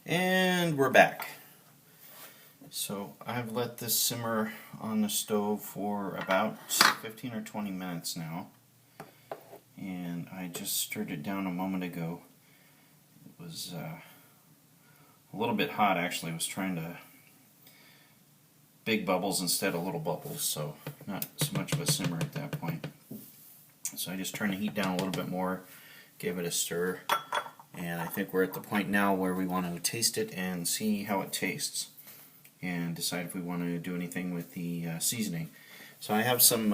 And we're back. So I've let this simmer on the stove for about 15 or 20 minutes now. And I just stirred it down a moment ago. It was a little bit hot actually. I was trying to big bubbles instead of little bubbles, so not so much of a simmer at that point. So I just turned the heat down a little bit more, gave it a stir, and I think we're at the point now where we want to taste it and see how it tastes and decide if we want to do anything with the seasoning. So I have some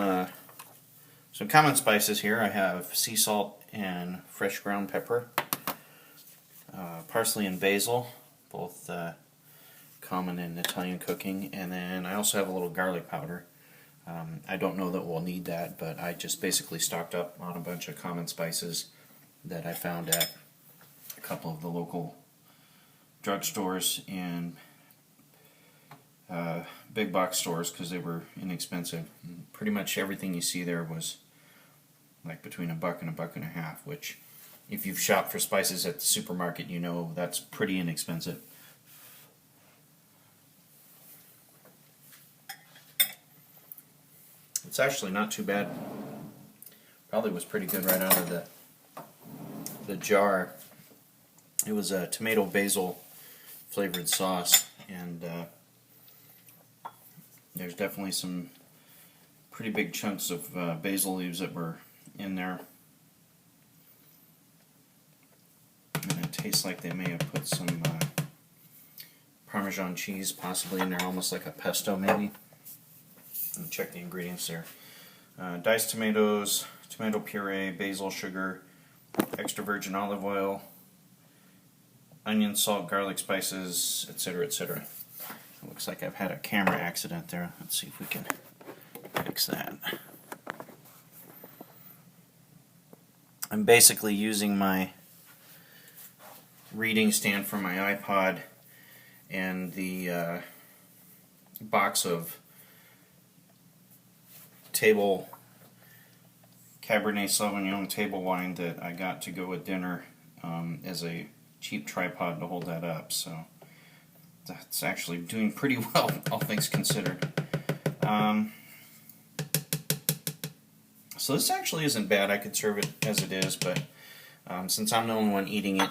common spices here. I have sea salt and fresh ground pepper, parsley and basil, both common in Italian cooking, and then I also have a little garlic powder. I don't know that we'll need that, but I just basically stocked up on a bunch of common spices that I found at a couple of the local drugstores and big box stores because they were inexpensive. Pretty much everything you see there was like between $1 and $1.50, which if you've shopped for spices at the supermarket, you know that's pretty inexpensive. It's actually not too bad. Probably was pretty good right out of the jar. It was a tomato basil flavored sauce, and there's definitely some pretty big chunks of basil leaves that were in there. And it tastes like they may have put some Parmesan cheese possibly in there, almost like a pesto maybe. Check the ingredients there. Diced tomatoes, tomato puree, basil, sugar, extra virgin olive oil, onion, salt, garlic, spices, etc., etc. It looks like I've had a camera accident there. Let's see if we can fix that. I'm basically using my reading stand from my iPod and the box of table Cabernet Sauvignon table wine that I got to go with dinner as a cheap tripod to hold that up. So that's actually doing pretty well, all things considered. So this actually isn't bad. I could serve it as it is, but since I'm the only one eating it,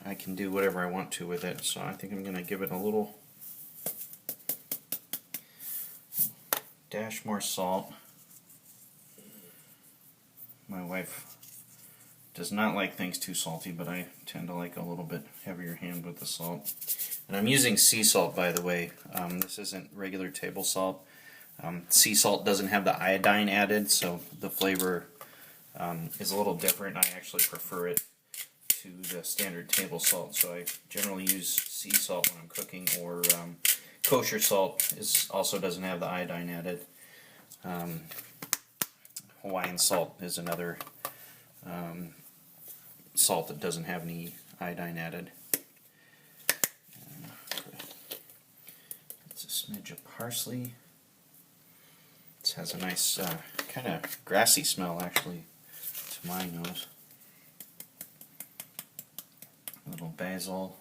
I can do whatever I want to with it. So I think I'm going to give it a little dash more salt. My wife does not like things too salty, but I tend to like a little bit heavier hand with the salt. And I'm using sea salt, by the way. This isn't regular table salt. Sea salt doesn't have the iodine added, so the flavor is a little different. I actually prefer it to the standard table salt, so I generally use sea salt when I'm cooking, or kosher salt also doesn't have the iodine added. Hawaiian salt is another salt that doesn't have any iodine added. It's a smidge of parsley. This has a nice kind of grassy smell actually to my nose. A little basil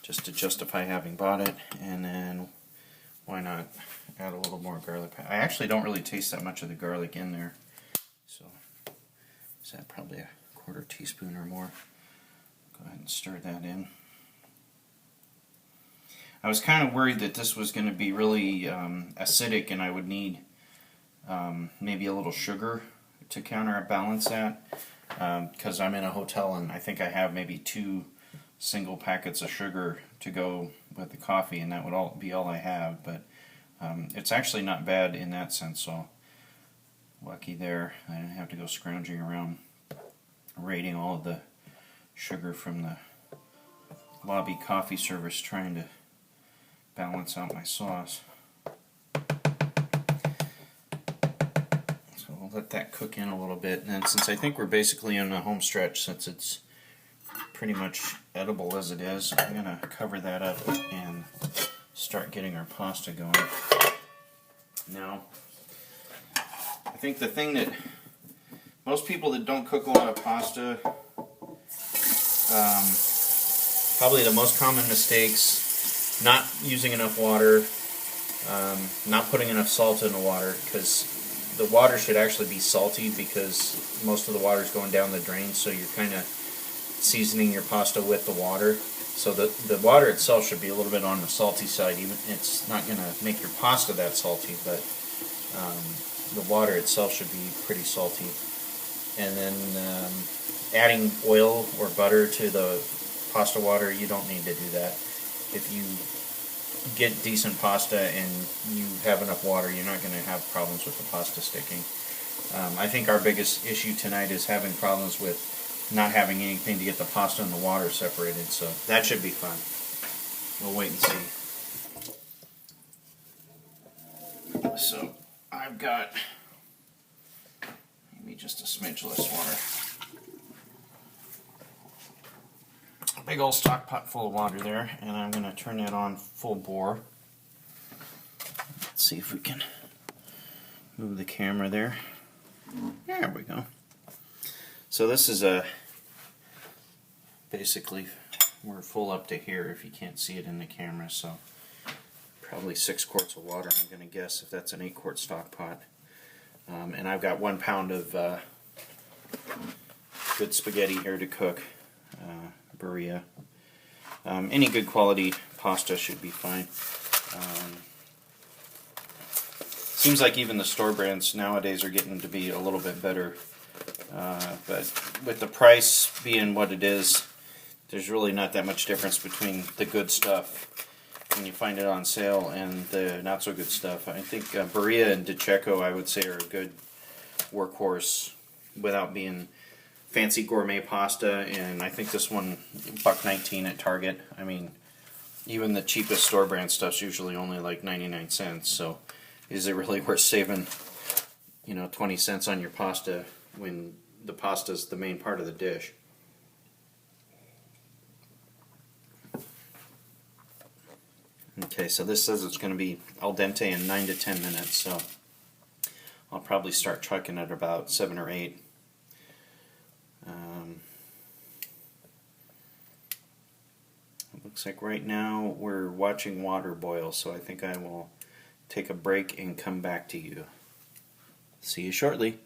just to justify having bought it, and then why not add a little more garlic. I actually don't really taste that much of the garlic in there, so is that probably a quarter teaspoon or more. Go ahead and stir that in. I was kind of worried that this was going to be really acidic and I would need maybe a little sugar to counterbalance that, because I'm in a hotel and I think I have maybe 2 single packets of sugar to go with the coffee, and that would be all I have. But it's actually not bad in that sense, so lucky there. I didn't have to go scrounging around raiding all of the sugar from the lobby coffee service trying to balance out my sauce. So we'll let that cook in a little bit, and then since I think we're basically in the home stretch, since it's pretty much edible as it is, I'm going to cover that up and start getting our pasta going. Now, I think the thing that most people that don't cook a lot of pasta probably the most common mistakes: not using enough water, not putting enough salt in the water, because the water should actually be salty because most of the water is going down the drain, so you're kind of seasoning your pasta with the water. So the water itself should be a little bit on the salty side. Even it's not going to make your pasta that salty, but the water itself should be pretty salty. And then adding oil or butter to the pasta water, you don't need to do that. If you get decent pasta and you have enough water, you're not going to have problems with the pasta sticking. I think our biggest issue tonight is having problems with not having anything to get the pasta and the water separated, so that should be fun. We'll wait and see. So I've got maybe just a smidge less water. A big old stock pot full of water there, and I'm going to turn that on full bore. Let's see if we can move the camera there. There we go. So this is basically, we're full up to here if you can't see it in the camera, so probably 6 quarts of water, I'm going to guess, if that's an 8-quart stock pot. And I've got 1 pound of good spaghetti here to cook, burrata. Any good quality pasta should be fine. Seems like even the store brands nowadays are getting to be a little bit better. But with the price being what it is, there's really not that much difference between the good stuff when you find it on sale and the not so good stuff. I think burrata and DiCecco, I would say, are a good workhorse without being fancy gourmet pasta. And I think this one, $1.19 at Target. I mean, even the cheapest store brand stuff's usually only like 99 cents. So is it really worth saving, 20 cents on your pasta when the pasta's the main part of the dish? Okay, so this says it's going to be al dente in 9 to 10 minutes, so I'll probably start chucking at about 7 or 8. It looks like right now we're watching water boil, so I think I will take a break and come back to you. See you shortly.